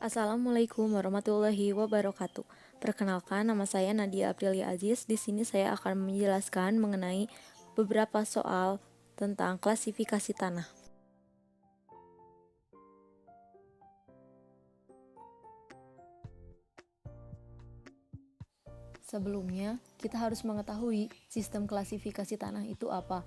Assalamualaikum warahmatullahi wabarakatuh. Perkenalkan, nama saya Nadia Aprilia Aziz. Di sini saya akan menjelaskan mengenai beberapa soal tentang klasifikasi tanah. Sebelumnya, kita harus mengetahui sistem klasifikasi tanah itu apa.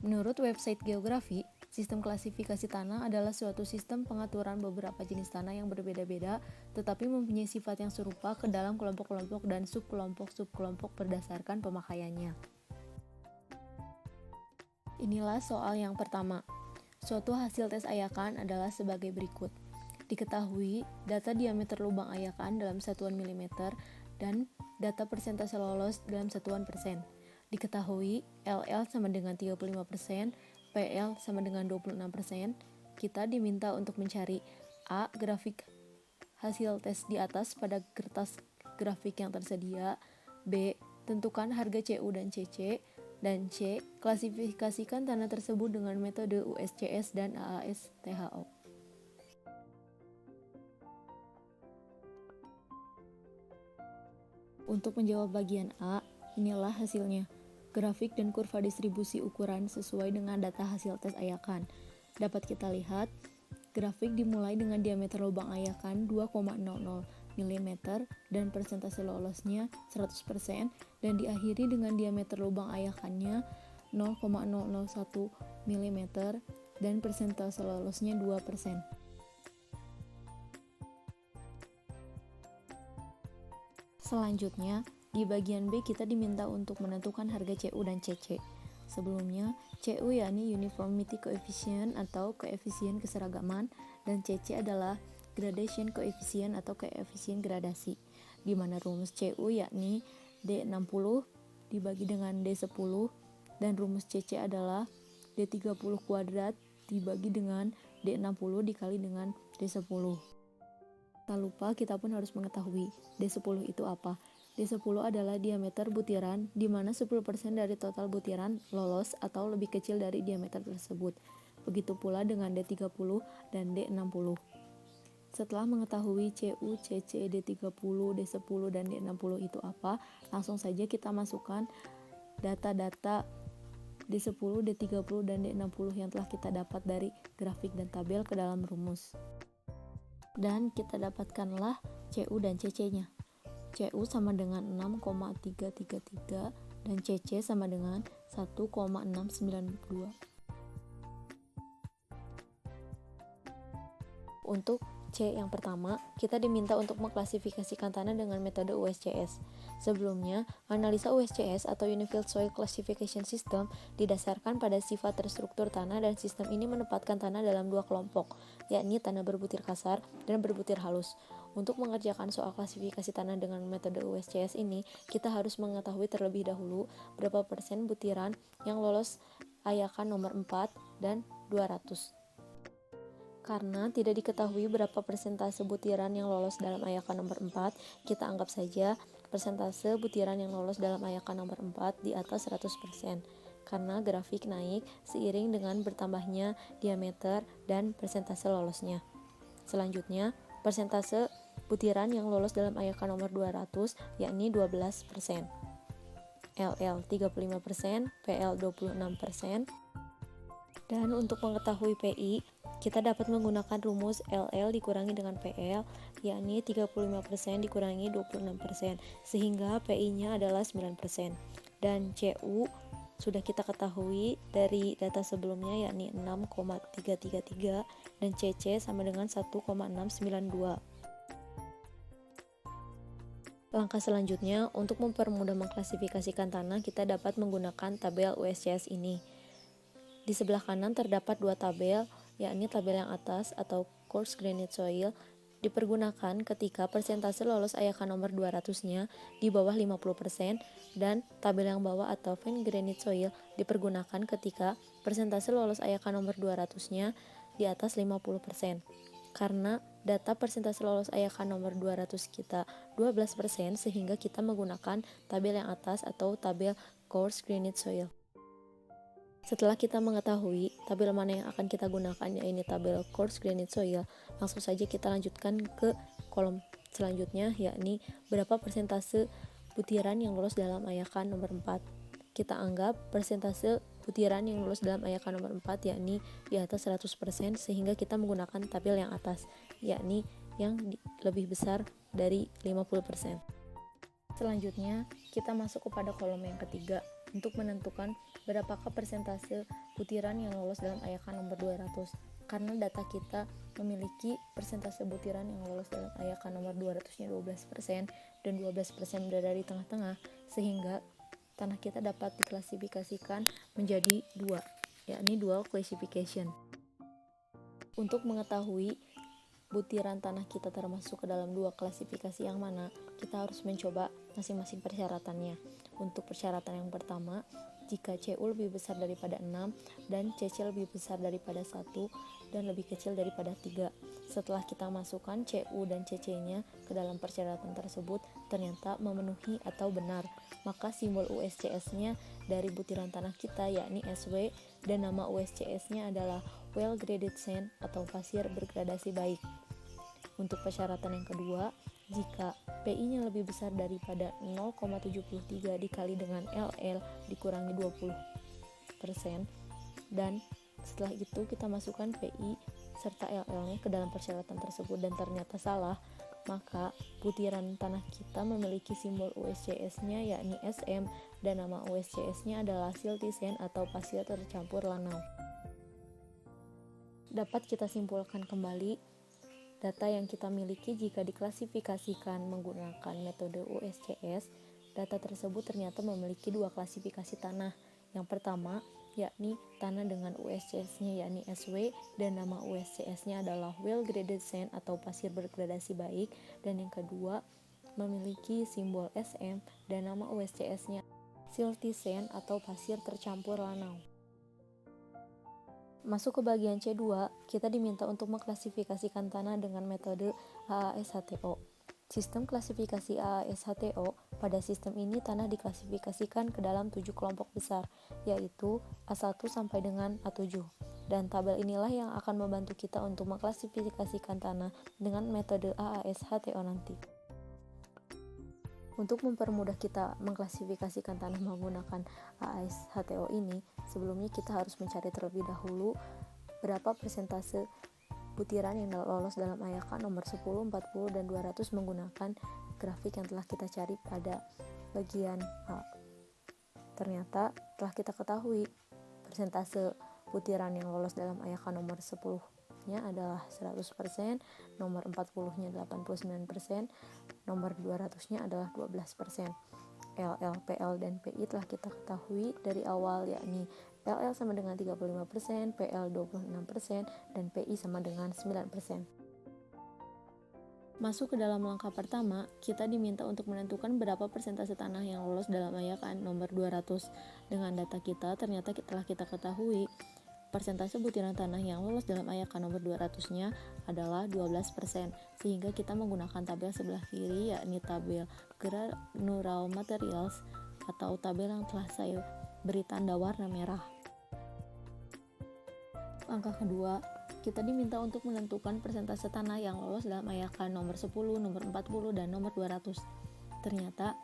Menurut website Geografi, sistem klasifikasi tanah adalah suatu sistem pengaturan beberapa jenis tanah yang berbeda-beda, tetapi mempunyai sifat yang serupa ke dalam kelompok-kelompok dan subkelompok-subkelompok berdasarkan pemakaiannya. Inilah soal yang pertama. Suatu hasil tes ayakan adalah sebagai berikut. Diketahui data diameter lubang ayakan dalam satuan milimeter dan data persentase lolos dalam satuan persen. Diketahui LL sama dengan 35%, PL sama dengan 26%. Kita diminta untuk mencari A. Grafik hasil tes di atas pada kertas grafik yang tersedia, B. Tentukan harga CU dan CC, dan C. Klasifikasikan tanah tersebut dengan metode USCS dan AAS-THO. Untuk menjawab bagian A, inilah hasilnya. Grafik dan kurva distribusi ukuran sesuai dengan data hasil tes ayakan. Dapat kita lihat, grafik dimulai dengan diameter lubang ayakan 2,00 mm dan persentase lolosnya 100% dan diakhiri dengan diameter lubang ayakannya 0,001 mm dan persentase lolosnya 2%. Selanjutnya, di bagian B kita diminta untuk menentukan harga CU dan CC. Sebelumnya, CU yakni Uniformity Coefficient atau koefisien keseragaman, dan CC adalah Gradation Coefficient atau koefisien gradasi, di mana rumus CU yakni D60 dibagi dengan D10, dan rumus CC adalah D30 kuadrat dibagi dengan D60 dikali dengan D10. Tak lupa kita pun harus mengetahui D10 itu apa. D10 adalah diameter butiran di mana 10% dari total butiran lolos atau lebih kecil dari diameter tersebut. Begitu pula dengan D30 dan D60. Setelah mengetahui CU, CC, D30, D10, dan D60 itu apa, langsung saja kita masukkan data-data D10, D30, dan D60 yang telah kita dapat dari grafik dan tabel ke dalam rumus. Dan kita dapatkanlah CU dan CC-nya. CU sama dengan 6,333 dan CC sama dengan 1,692. Untuk C yang pertama, kita diminta untuk mengklasifikasikan tanah dengan metode USCS. Sebelumnya, analisa USCS atau Unified Soil Classification System didasarkan pada sifat terstruktur tanah, dan sistem ini menempatkan tanah dalam dua kelompok, yakni tanah berbutir kasar dan berbutir halus. Untuk mengerjakan soal klasifikasi tanah dengan metode USCS ini, kita harus mengetahui terlebih dahulu berapa persen butiran yang lolos ayakan nomor 4 dan 200. Karena tidak diketahui berapa persentase butiran yang lolos dalam ayakan nomor 4, kita anggap saja persentase butiran yang lolos dalam ayakan nomor 4 di atas 100%, karena grafik naik seiring dengan bertambahnya diameter dan persentase lolosnya. Selanjutnya, persentase butiran yang lolos dalam ayakan nomor 200 yakni 12%, LL 35%, PL 26%. Dan untuk mengetahui PI, kita dapat menggunakan rumus LL dikurangi dengan PL, yakni 35% dikurangi 26%, sehingga PI-nya adalah 9%. Dan CU sudah kita ketahui dari data sebelumnya, yakni 6,333, dan CC sama dengan 1,692. Langkah selanjutnya, untuk mempermudah mengklasifikasikan tanah, kita dapat menggunakan tabel USCS ini. Di sebelah kanan terdapat dua tabel, yakni tabel yang atas atau Coarse Granite Soil dipergunakan ketika persentase lolos ayakan nomor 200-nya di bawah 50%, dan tabel yang bawah atau Fine Granite Soil dipergunakan ketika persentase lolos ayakan nomor 200-nya di atas 50%. Karena data persentase lolos ayakan nomor 200 kita 12%, sehingga kita menggunakan tabel yang atas atau tabel Coarse Granite Soil. Setelah kita mengetahui tabel mana yang akan kita gunakan, yaitu tabel coarse granite soil, langsung saja kita lanjutkan ke kolom selanjutnya, yakni berapa persentase butiran yang lolos dalam ayakan nomor 4. Kita anggap persentase butiran yang lolos dalam ayakan nomor 4 yakni di atas 100%, sehingga kita menggunakan tabel yang atas, yakni yang lebih besar dari 50%. Selanjutnya, kita masuk kepada kolom yang ketiga untuk menentukan berapakah persentase butiran yang lolos dalam ayakan nomor 200. Karena data kita memiliki persentase butiran yang lolos dalam ayakan nomor 200-nya 12% dan 12% berada di tengah-tengah, sehingga tanah kita dapat diklasifikasikan menjadi dua, yakni dual classification. Untuk mengetahui butiran tanah kita termasuk ke dalam dua klasifikasi yang mana, kita harus mencoba masing-masing persyaratannya. Untuk persyaratan yang pertama, jika CU lebih besar daripada 6 dan CC lebih besar daripada 1 dan lebih kecil daripada 3. Setelah kita masukkan CU dan CC-nya ke dalam persyaratan tersebut ternyata memenuhi atau benar, maka simbol USCS-nya dari butiran tanah kita yakni SW dan nama USCS-nya adalah Well Graded Sand atau pasir bergradasi baik. Untuk persyaratan yang kedua, jika PI-nya lebih besar daripada 0,73 dikali dengan LL dikurangi 20%, dan setelah itu kita masukkan PI serta LL-nya ke dalam persyaratan tersebut dan ternyata salah, maka butiran tanah kita memiliki simbol USCS-nya yakni SM dan nama USCS-nya adalah silty sand atau pasir tercampur lanau. Dapat kita simpulkan kembali, data yang kita miliki jika diklasifikasikan menggunakan metode USCS, data tersebut ternyata memiliki dua klasifikasi tanah. Yang pertama, yakni tanah dengan USCS-nya yakni SW dan nama USCS-nya adalah Well Graded Sand atau pasir bergradasi baik, dan yang kedua memiliki simbol SM dan nama USCS-nya silty sand atau pasir tercampur lanau. Masuk ke bagian C2, kita diminta untuk mengklasifikasikan tanah dengan metode AAS-HTO. Sistem klasifikasi AAS-HTO, pada sistem ini tanah diklasifikasikan ke dalam 7 kelompok besar, yaitu A1 sampai dengan A7. Dan tabel inilah yang akan membantu kita untuk mengklasifikasikan tanah dengan metode AAS-HTO nanti. Untuk mempermudah kita mengklasifikasikan tanah menggunakan AAS-HTO ini, sebelumnya kita harus mencari terlebih dahulu berapa persentase butiran yang lolos dalam ayakan nomor 10, 40, dan 200 menggunakan grafik yang telah kita cari pada bagian A. Ternyata telah kita ketahui persentase butiran yang lolos dalam ayakan nomor 10-nya adalah 100%, nomor 40-nya 89%, nomor 200-nya adalah 12%. LL, PL, dan PI telah kita ketahui dari awal, yakni LL sama dengan 35%, PL 26%, dan PI sama dengan 9%. Masuk ke dalam langkah pertama, kita diminta untuk menentukan berapa persentase tanah yang lolos dalam ayakan nomor 200. Dengan data kita, ternyata telah kita ketahui persentase butiran tanah yang lolos dalam ayakan nomor 200-nya adalah 12%, sehingga kita menggunakan tabel sebelah kiri, yakni tabel granular materials atau tabel yang telah saya beri tanda warna merah. Langkah kedua, kita diminta untuk menentukan persentase tanah yang lolos dalam ayakan nomor 10, nomor 40, dan nomor 200. Ternyata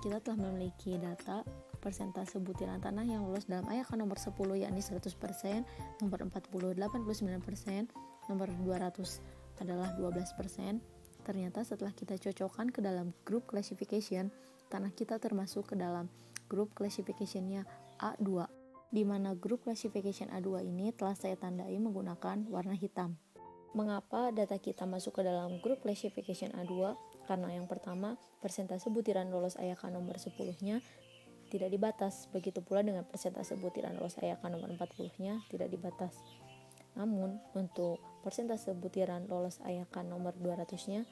kita telah memiliki data persentase butiran tanah yang lolos dalam ayakan nomor 10 yakni 100%, nomor 40 89%, nomor 200 adalah 12%. Ternyata setelah kita cocokkan ke dalam group classification, tanah kita termasuk ke dalam group classification-nya A2, di mana group classification A2 ini telah saya tandai menggunakan warna hitam. Mengapa data kita masuk ke dalam group classification A2? Karena yang pertama, persentase butiran lolos ayakan nomor 10-nya tidak dibatas, begitu pula dengan persentase butiran lolos ayakan nomor 40-nya tidak dibatas. Namun, untuk persentase butiran lolos ayakan nomor 200-nya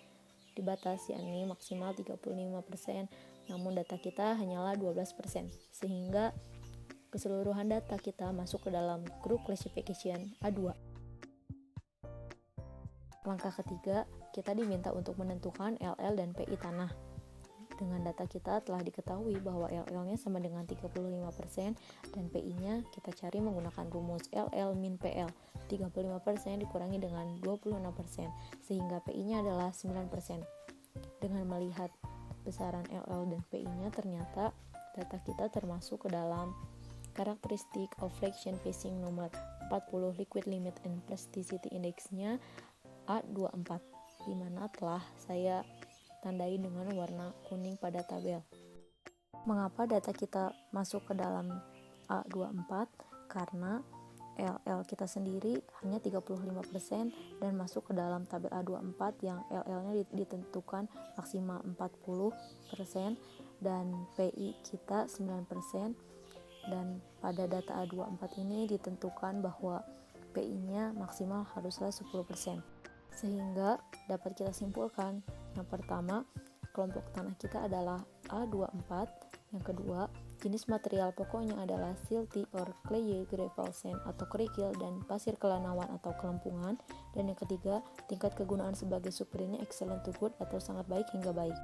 dibatas, yakni maksimal 35%, namun data kita hanyalah 12%, sehingga keseluruhan data kita masuk ke dalam group classification A2. Langkah ketiga, kita diminta untuk menentukan LL dan PI tanah. Dengan data kita telah diketahui bahwa LL-nya sama dengan 35% dan PI-nya kita cari menggunakan rumus LL min PL. 35% dikurangi dengan 26% sehingga PI-nya adalah 9%. Dengan melihat besaran LL dan PI-nya, ternyata data kita termasuk ke dalam karakteristik of fraction phasing nomor 40 liquid limit and plasticity index-nya A24, di mana telah saya tandai dengan warna kuning pada tabel. Mengapa data kita masuk ke dalam A24? Karena LL kita sendiri hanya 35% dan masuk ke dalam tabel A24 yang LL-nya ditentukan maksimal 40% dan PI kita 9%, dan pada data A24 ini ditentukan bahwa PI-nya maksimal haruslah 10%. Sehingga dapat kita simpulkan, yang pertama, kelompok tanah kita adalah A24, yang kedua, jenis material pokoknya adalah silty or clay gravel sand atau kerikil dan pasir kelanawan atau kelempungan, dan yang ketiga, tingkat kegunaan sebagai subgrade-nya excellent to good atau sangat baik hingga baik.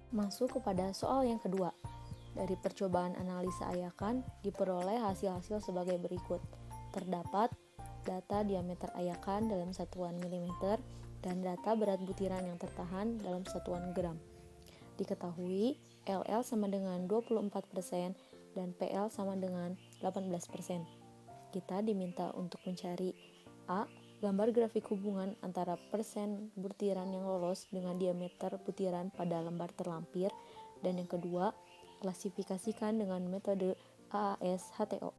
Masuk kepada soal yang kedua. Dari percobaan analisa ayakan diperoleh hasil-hasil sebagai berikut. Terdapat data diameter ayakan dalam satuan mm dan data berat butiran yang tertahan dalam satuan gram. Diketahui LL sama dengan 24% dan PL sama dengan 18%. Kita diminta untuk mencari A. Gambar grafik hubungan antara persen butiran yang lolos dengan diameter butiran pada lembar terlampir, dan yang kedua, klasifikasikan dengan metode AAS-HTO.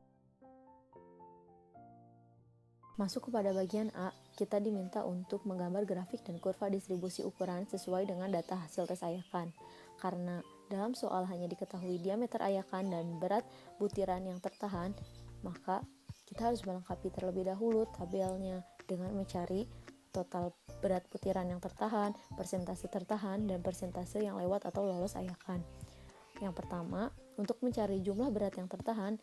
Masuk kepada bagian A, kita diminta untuk menggambar grafik dan kurva distribusi ukuran sesuai dengan data hasil tes ayakan. Karena dalam soal hanya diketahui diameter ayakan dan berat butiran yang tertahan, maka kita harus melengkapi terlebih dahulu tabelnya dengan mencari total berat butiran yang tertahan, persentase tertahan, dan persentase yang lewat atau lolos ayakan. Yang pertama, untuk mencari jumlah berat yang tertahan,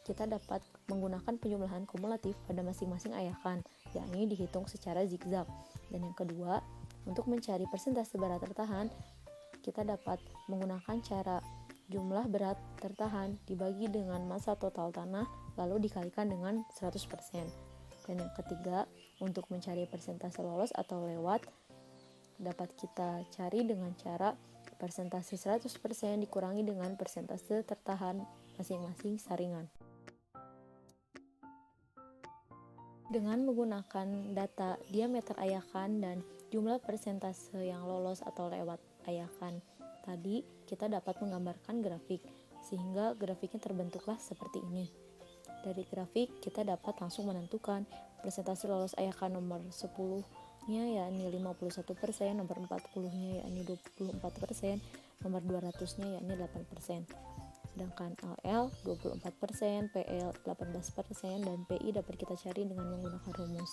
kita dapat menggunakan penjumlahan kumulatif pada masing-masing ayakan, yakni dihitung secara zigzag. Dan yang kedua, untuk mencari persentase berat tertahan, kita dapat menggunakan cara jumlah berat tertahan dibagi dengan massa total tanah lalu dikalikan dengan 100%. Dan yang ketiga, untuk mencari persentase lolos atau lewat, dapat kita cari dengan cara persentase 100% dikurangi dengan persentase tertahan masing-masing saringan. Dengan menggunakan data diameter ayakan dan jumlah persentase yang lolos atau lewat ayakan tadi, kita dapat menggambarkan grafik, sehingga grafiknya terbentuklah seperti ini. Dari grafik, kita dapat langsung menentukan persentase lolos ayakan nomor 10-nya yakni 51%, nomor 40-nya yakni 24%, nomor 200-nya yakni 8%. Sedangkan LL 24%, PL 18%, dan PI dapat kita cari dengan menggunakan rumus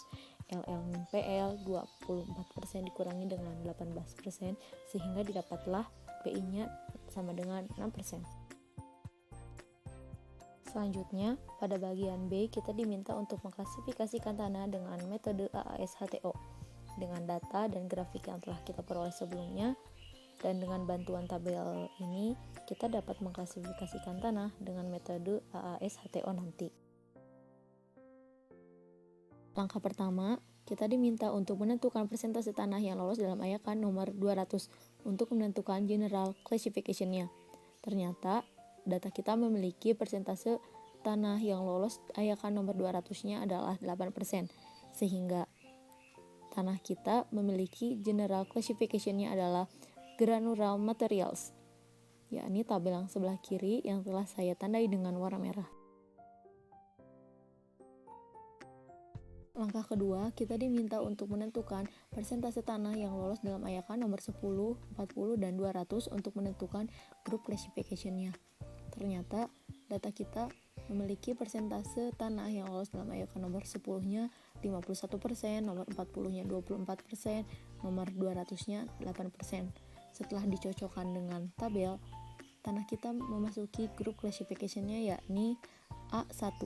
LL min PL 24% dikurangi dengan 18%, sehingga didapatlah PI-nya sama dengan 6%. Selanjutnya, pada bagian B, kita diminta untuk mengklasifikasikan tanah dengan metode AAS-HTO dengan data dan grafik yang telah kita peroleh sebelumnya. Dan dengan bantuan tabel ini, kita dapat mengklasifikasikan tanah dengan metode AAS-HTO nanti. Langkah pertama, kita diminta untuk menentukan persentase tanah yang lolos dalam ayakan nomor 200 untuk menentukan general classification-nya. Ternyata, data kita memiliki persentase tanah yang lolos ayakan nomor 200-nya adalah 8%, sehingga tanah kita memiliki general classification-nya adalah granular materials, yakni tabel yang sebelah kiri yang telah saya tandai dengan warna merah. Langkah kedua, kita diminta untuk menentukan persentase tanah yang lolos dalam ayakan nomor 10, 40, dan 200 untuk menentukan group classification-nya. Ternyata, data kita memiliki persentase tanah yang lolos dalam ayakan nomor 10-nya 51%, nomor 40-nya 24%, nomor 200-nya 8%. Setelah dicocokkan dengan tabel, tanah kita memasuki grup classification-nya yakni A1.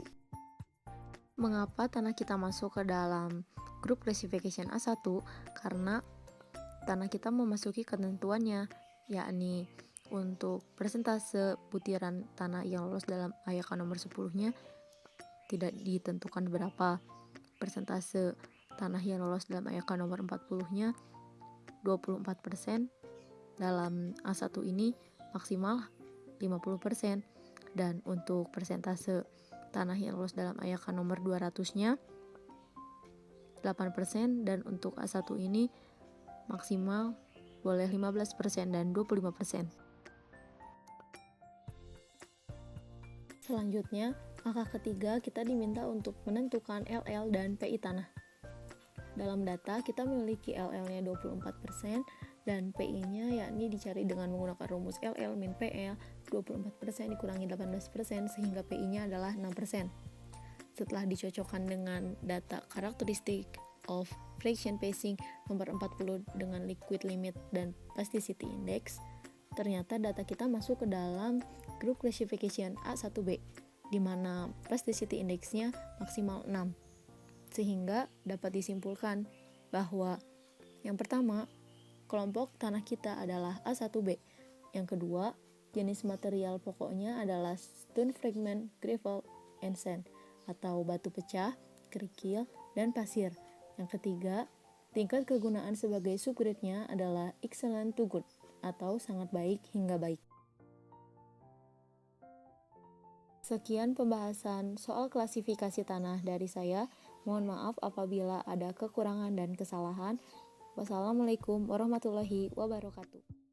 Mengapa tanah kita masuk ke dalam grup classification A1? Karena tanah kita memasuki ketentuannya, yakni untuk persentase butiran tanah yang lolos dalam AYK nomor 10-nya tidak ditentukan berapa. Persentase tanah yang lolos dalam AYK nomor 40-nya 24%, dalam A1 ini maksimal 50%, dan untuk persentase tanah yang lolos dalam AYK nomor 200-nya 8%, dan untuk A1 ini maksimal boleh 15% dan 25%. Selanjutnya, angka ketiga kita diminta untuk menentukan LL dan PI tanah. Dalam data, kita memiliki LL-nya 24% dan PI-nya yakni dicari dengan menggunakan rumus LL min PL, 24% dikurangi 18% sehingga PI-nya adalah 6%. Setelah dicocokkan dengan data karakteristik of fraction spacing nomor 40 dengan liquid limit dan plasticity index, ternyata data kita masuk ke dalam group classification A1B, di mana plasticity index-nya maksimal 6. Sehingga dapat disimpulkan bahwa yang pertama, kelompok tanah kita adalah A1B. Yang kedua, jenis material pokoknya adalah stone fragment, gravel, and sand, atau batu pecah, kerikil, dan pasir. Yang ketiga, tingkat kegunaan sebagai subgrade-nya adalah excellent to good, atau sangat baik hingga baik. Sekian pembahasan soal klasifikasi tanah dari saya. Mohon maaf apabila ada kekurangan dan kesalahan. Wassalamualaikum warahmatullahi wabarakatuh.